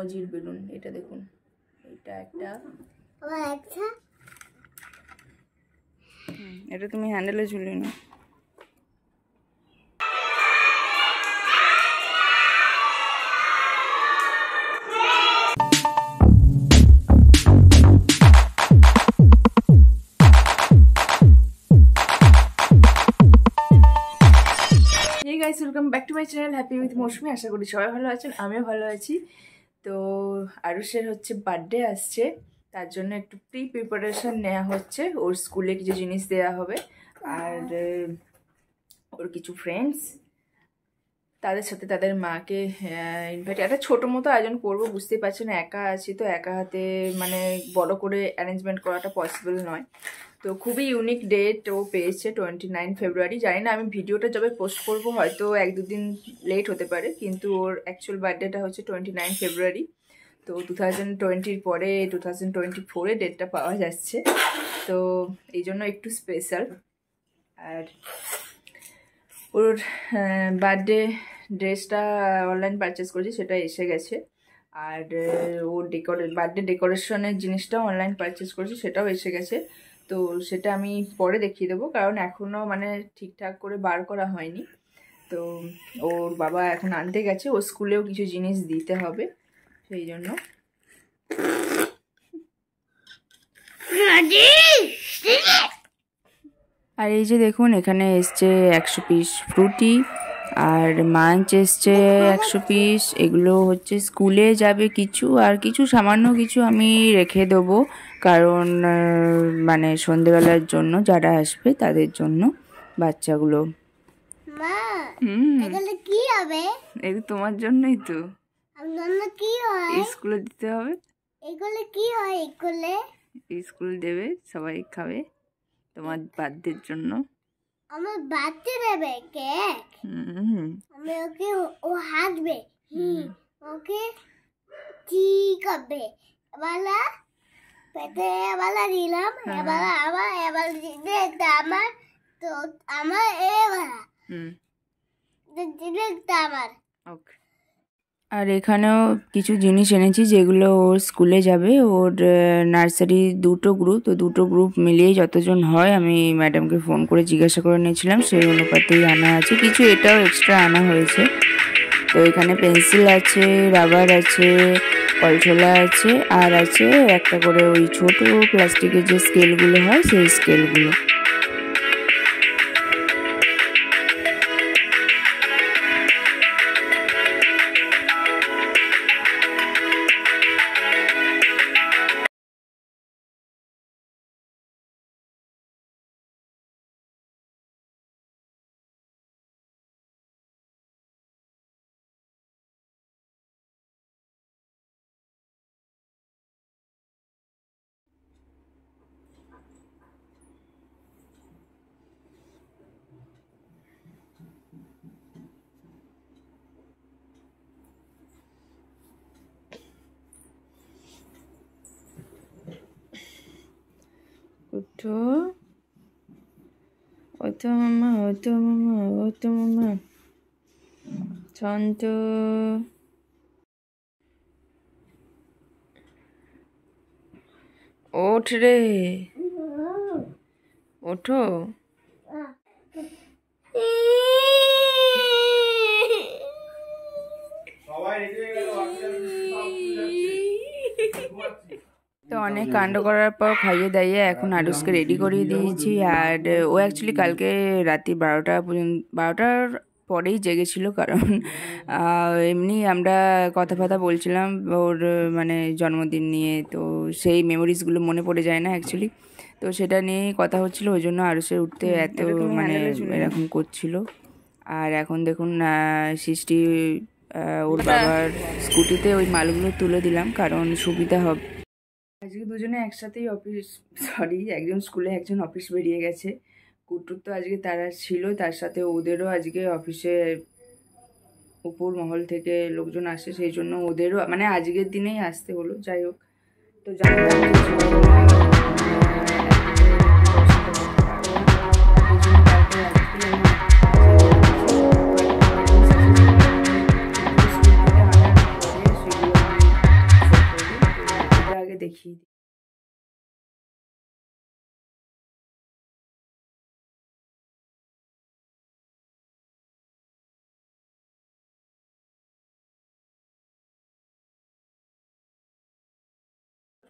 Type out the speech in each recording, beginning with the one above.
Mojir balloon, এটা দেখুন, এটা একটা, এটা তুমি হ্যান্ডেলে ঝুলিয়ে নাও। Guys, welcome back to my channel happy with Mousumi. আশা করি সবাই ভালো আছেন, আমিও ভালো আছি। তো আরুষের হচ্ছে বার্থডে আসছে, তার জন্য একটু প্রিপারেশন নেওয়া হচ্ছে। ওর স্কুলে কিছু জিনিস দেওয়া হবে, আর ওর কিছু ফ্রেন্ডস, তাদের সাথে তাদের মাকে ইনভাইট, একটা ছোটো মতো আয়োজন করবো। বুঝতেই পারছেন, একা আছি তো একা হাতে মানে বড় করে অ্যারেঞ্জমেন্ট করাটা পসিবল নয়। তো খুবই ইউনিক ডেট ও পেয়েছে, 29 ফেব্রুয়ারি। জানি না আমি ভিডিওটা যবে পোস্ট করবো হয়তো 1-2 দিন লেট হতে পারে, কিন্তু ওর অ্যাকচুয়াল বার্থডেটা হচ্ছে 29 ফেব্রুয়ারি। তো 2020-র পরে 2024-এ ডেটটা পাওয়া যাচ্ছে, তো এই জন্য একটু স্পেশাল। আর ওর বার্থডে ড্রেসটা অনলাইন পারচেস করেছি, সেটা এসে গেছে। আর ওর বার্থডে ডেকোরেশনের জিনিসটাও অনলাইন পারচেস করেছি, সেটাও এসে গেছে। তো সেটা আমি পরে দেখিয়ে দেবো, কারণ এখনও মানে ঠিকঠাক করে বার করা হয়নি। তো ওর বাবা এখন আনতে গেছে, ওর স্কুলেও কিছু জিনিস দিতে হবে, সেই জন্য। আর এই যে দেখুন, এখানে এসছে 100 পিস ফ্রুটি, আর মাঞ্চ এসছে 100 পিস। এগুলো হচ্ছে স্কুলে যাবে কিছু, আর কিছু সামান্য কিছু আমি রেখে দেবো, কারণ মানে সন্ধেবেলার জন্য যারা আসবে তাদের জন্য, বাচ্চাগুলো। কি হবে? এগুলো তোমার জন্যই তো, কি হয় স্কুলে দিতে হবে। এগুলো কি হয়? স্কুল দেবে, সবাই খাবে তোমার বার্থডের জন্য। আমার বার্থডে দেবে কেক? আমি ওকে, ও হাসবে, ওকে ঠিক হবে। বালা পেটে বালা দিলাম, এবার আবার এবার দিতে আমার, তো আমার এবার দিতে আমার। ওকে। আর এখানেও কিছু জিনিস এনেছি যেগুলো ওর স্কুলে যাবে। ওর নার্সারি দুটো গ্রুপ, তো দুটো গ্রুপ মিলিয়ে যতজন হয় আমি ম্যাডামকে ফোন করে জিজ্ঞাসা করে নিয়েছিলাম, সেই অনুপাতেই আনা আছে। কিছু এটাও এক্সট্রা আনা হয়েছে। তো এখানে পেন্সিল আছে, রাবার আছে, কলছোলা আছে, আর আছে একটা করে ওই ছোট প্লাস্টিকের যে স্কেলগুলো হয় সেই স্কেলগুলো। ওঠো, ওঠো মামা, ওঠো মামা, ওঠো মামা, শান্ত। ওঠ রে, ওঠো। তো অনেক কাণ্ড করার পর খাইয়ে দাইয়ে এখন আরুষকে রেডি করিয়ে দিয়েছি। আর ও অ্যাকচুয়ালি কালকে রাত্রি 12টার পরেই জেগেছিল, কারণ এমনি আমরা কথা বলছিলাম ওর মানে জন্মদিন নিয়ে, তো সেই মেমোরিজগুলো মনে পড়ে যায় না অ্যাকচুয়ালি। তো সেটা নিয়েই কথা হচ্ছিলো, ওই জন্য আরুষের উঠতে এত মানে এরকম করছিল। আর এখন দেখুন সৃষ্টি ওর বাবার স্কুটিতে ওই মালগুলো তুলে দিলাম, কারণ সুবিধা হবে। আজকে দুজনে একসাথেই একজন স্কুলে একজন অফিস বেরিয়ে গেছে। কুটুর তো আজকে তারা ছিল, তার সাথে ওদেরও আজকে অফিসে উপর মহল থেকে লোকজন আসে, সেই জন্য ওদেরও মানে আজকের দিনেই আসতে হলো। যাই হোক, তো দেখিয়ে দিই।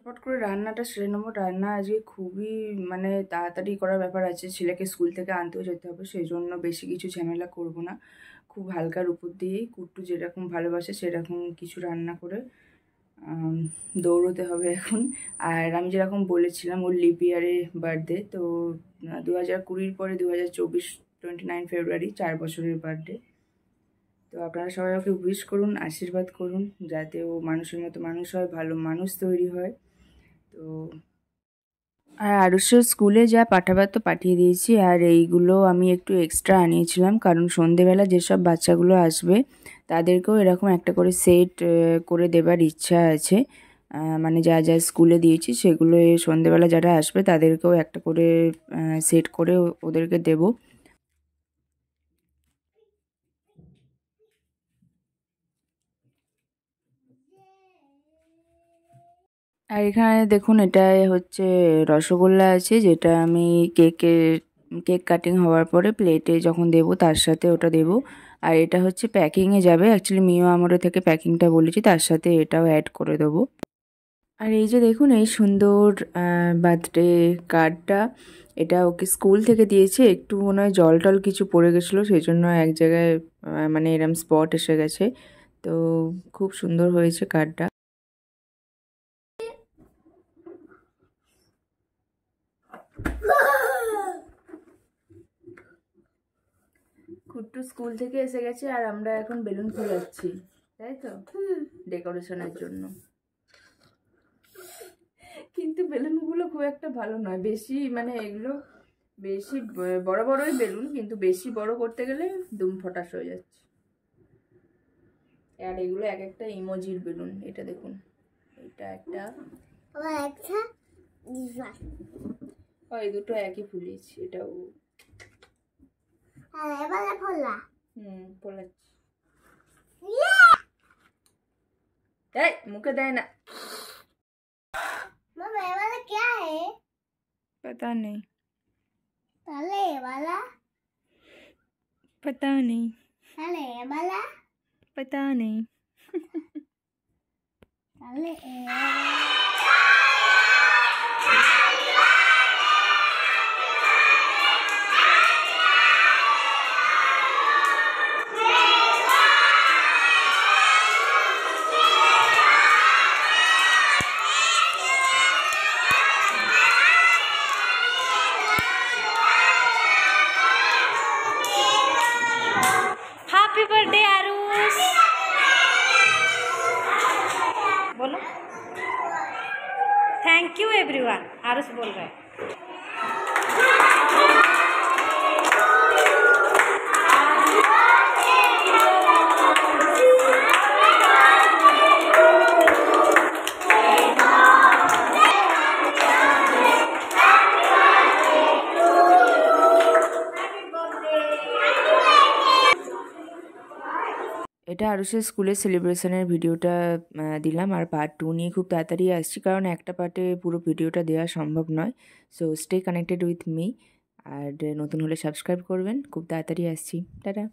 ফট করে রান্নাটা সেরে নেবো। রান্না আজকে খুবই মানে তাড়াতাড়ি করার ব্যাপার আছে, ছেলেকে স্কুল থেকে আনতেও যেতে হবে, সেই জন্য বেশি কিছু ঝামেলা করব না। খুব হালকার উপর দিয়েই কুট্টু যেরকম ভালোবাসে সেরকম কিছু রান্না করে দৌড়োতে হবে এখন। আর আমি যেরকম বলেছিলাম ওর লিপ ইয়ারে বার্থডে, তো 2020 পরে 2024 29 ফেব্রুয়ারি 4 বছরের বার্থডে। তো আপনারা সবাই ওকে উইশ করুন, আশীর্বাদ করুন যাতে ও মানুষের মতো মানুষ হয়, ভালো মানুষ তৈরি হয়। তো আর আরুষের স্কুলে যা পাঠাবার তো পাঠিয়ে দিয়েছি, আর এইগুলো আমি একটু এক্সট্রা আনিয়েছিলাম কারণ সন্ধেবেলা যেসব বাচ্চাগুলো আসবে তাদেরকেও এরকম একটা করে সেট করে দেবার ইচ্ছা আছে। মানে যা যা স্কুলে দিয়েছি সেগুলো সন্ধেবেলা যারা আসবে তাদেরকেও একটা করে সেট করে ওদেরকে দেবো। আর এখানে দেখুন এটায় হচ্ছে রসগোল্লা আছে, যেটা আমি কেক কাটিং হওয়ার পরে প্লেটে যখন দেবো তার সাথে ওটা দেবো। আর এটা হচ্ছে প্যাকিংয়ে যাবে, অ্যাকচুয়ালি মিও আমরে থেকে প্যাকিংটা বলেছি, তার সাথে এটাও অ্যাড করে দেবো। আর এই যে দেখুন এই সুন্দর বার্থডে কার্ডটা, এটা ওকে স্কুল থেকে দিয়েছে। একটু মনে হয় জল টল কিছু পড়ে গেছিলো, সেই জন্য এক জায়গায় মানে এরম স্পট এসে গেছে। তো খুব সুন্দর হয়েছে কার্ডটা। কুট্টু স্কুল থেকে এসে গেছে আর আমরা এখন বেলুন ফোলাচ্ছি, তাই তো, ডেকোরেশনের জন্য। কিন্তু বেলুনগুলো খুব একটা ভালো নয়, বেশি মানে এগুলো বেশি বড় বড়ই বেলুন, কিন্তু বেশি বড় করতে গেলে দুম ফটাস হয়ে যাচ্ছে। আর এগুলো এক একটা ইমোজির বেলুন, এটা দেখুন, এটা একটা, এই দুটো একই ফুলিয়েছি, এটাও ফোলাচ্ছি। এই মুখে দেয় না। क्या है पता नहीं, ताले वाला पता नहीं, ताले वाला पता नहीं ताले हैप्पी बर्थडे आरुष, बोलो थैंक यू एवरीवन। आरुष बोल रहे हैं। এটা আরুষের স্কুলের সেলিব্রেশনের ভিডিওটা দিলাম, আর পার্ট 2 নিয়ে খুব তাড়াতাড়ি আসছি কারণ একটা পার্টে পুরো ভিডিওটা দেওয়া সম্ভব নয়। So stay connected with me, আর নতুন হলে সাবস্ক্রাইব করবেন। খুব তাড়াতাড়ি আসছি, টাটা।